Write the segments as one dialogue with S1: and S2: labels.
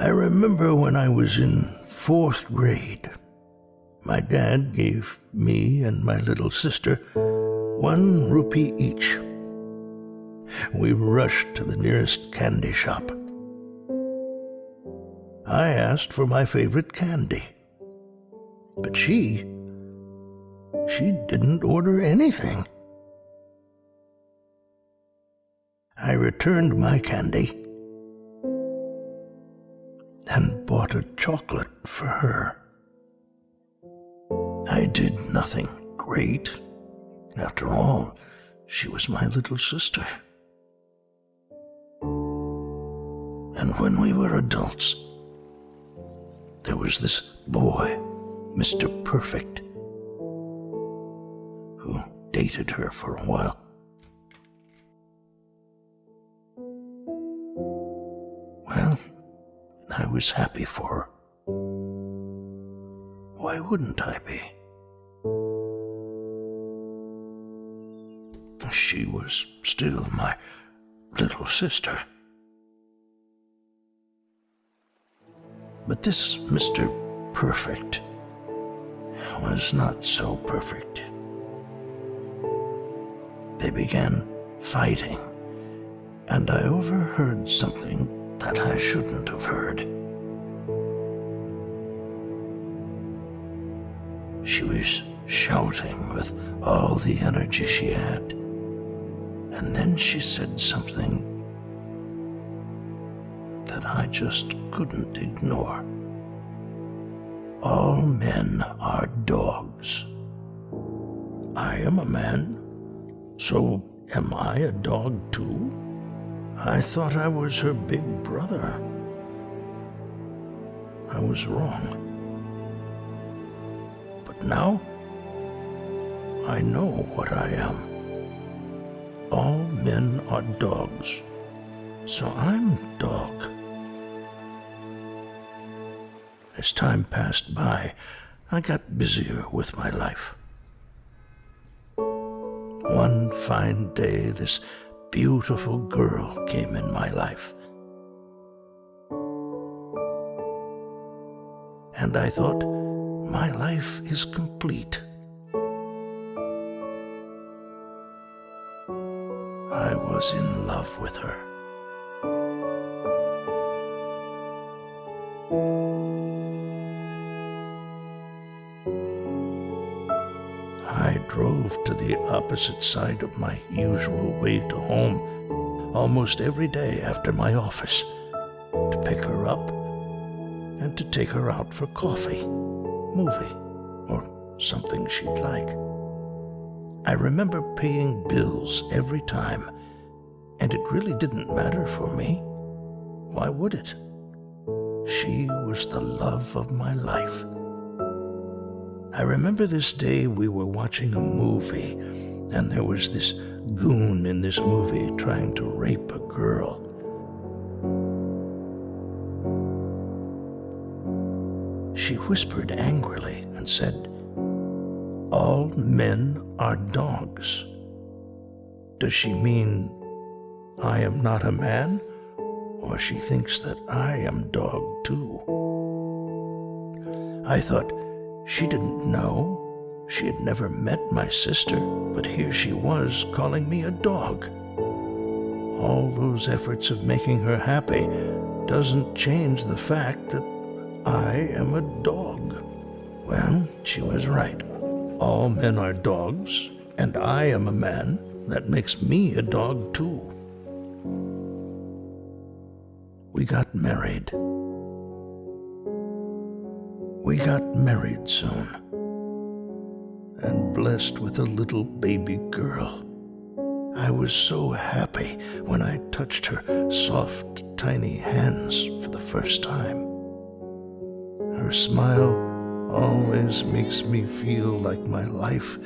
S1: I remember when I was in 4th grade, my dad gave me and my little sister 1 rupee each. We rushed to the nearest candy shop. I asked for my favorite candy, but she didn't order anything. I returned my candy and bought a chocolate for her. I did nothing great. After all, she was my little sister. And when we were adults, there was this boy, Mr. Perfect, who dated her for a while. Well, I was happy for her. Why wouldn't I be? She was still my little sister. But this Mr. Perfect was not so perfect. They began fighting, and I overheard something that I shouldn't have heard. She was shouting with all the energy she had, and then she said something that I just couldn't ignore. All men are dogs. I am a man, so am I a dog too? I thought I was her big brother. I was wrong. But now, I know what I am. All men are dogs, so I'm dog. As time passed by, I got busier with my life. One fine day, this beautiful girl came in my life. And I thought, my life is complete. I was in love with her. I drove to the opposite side of my usual way to home almost every day after my office to pick her up and to take her out for coffee, movie, or something she'd like. I remember paying bills every time, and it really didn't matter for me. Why would it? She was the love of my life. I remember this day we were watching a movie, and there was this goon in this movie trying to rape a girl. She whispered angrily and said, "All men are dogs." Does she mean I am not a man? Or she thinks that I am dog too? I thought, she didn't know. She had never met my sister, but here she was calling me a dog. All those efforts of making her happy doesn't change the fact that I am a dog. Well, she was right. All men are dogs, and I am a man. That makes me a dog too. We got married. We got married soon, and blessed with a little baby girl. I was so happy when I touched her soft, tiny hands for the first time. Her smile always makes me feel like my life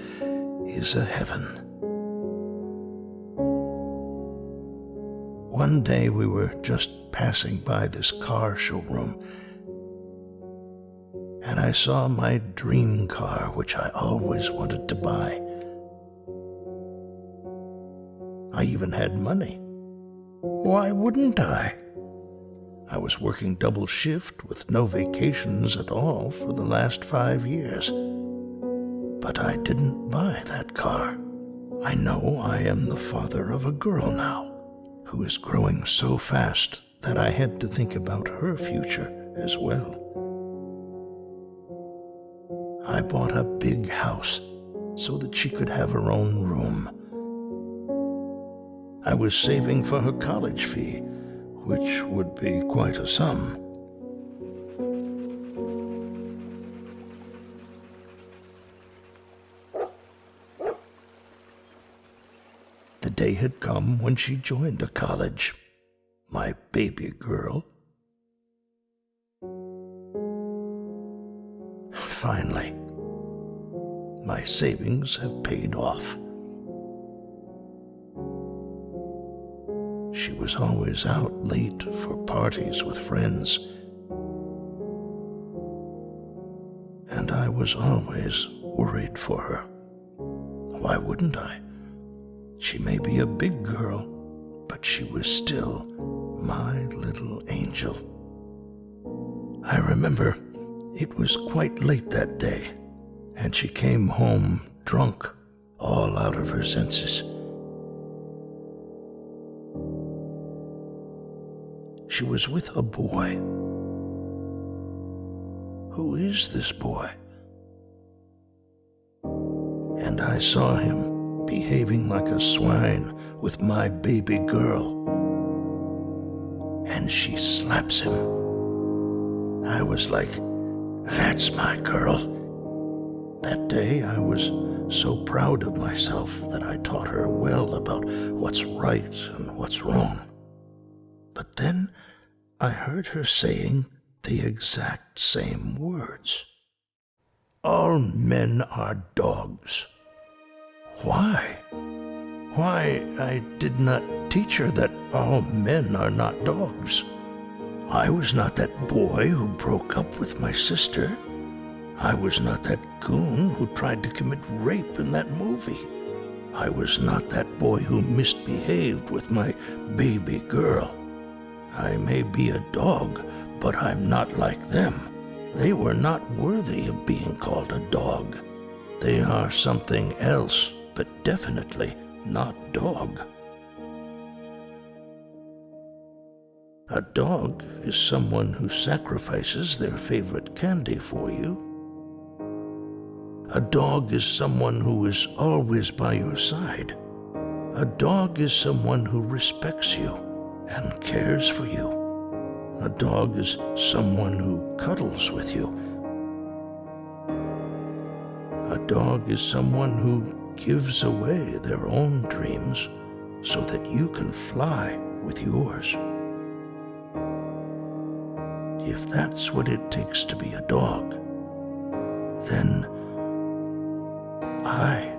S1: is a heaven. One day we were just passing by this car showroom, and I saw my dream car, which I always wanted to buy. I even had money. Why wouldn't I? I was working double shift with no vacations at all for the last 5 years. But I didn't buy that car. I know I am the father of a girl now, who is growing so fast that I had to think about her future as well. I bought a big house so that she could have her own room. I was saving for her college fee, which would be quite a sum. The day had come when she joined a college, my baby girl. Finally, my savings have paid off. She was always out late for parties with friends, and I was always worried for her. Why wouldn't I? She may be a big girl, but she was still my little angel. I remember it was quite late that day, and she came home drunk, all out of her senses. She was with a boy. Who is this boy? And I saw him behaving like a swine with my baby girl. And she slaps him. I was like, that's my girl. That day I was so proud of myself that I taught her well about what's right and what's wrong. But then I heard her saying the exact same words. All men are dogs. Why? Why, I did not teach her that all men are not dogs. I was not that boy who broke up with my sister. I was not that goon who tried to commit rape in that movie. I was not that boy who misbehaved with my baby girl. I may be a dog, but I'm not like them. They were not worthy of being called a dog. They are something else, but definitely not dog. A dog is someone who sacrifices their favorite candy for you. A dog is someone who is always by your side. A dog is someone who respects you and cares for you. A dog is someone who cuddles with you. A dog is someone who gives away their own dreams so that you can fly with yours. If that's what it takes to be a dog, then I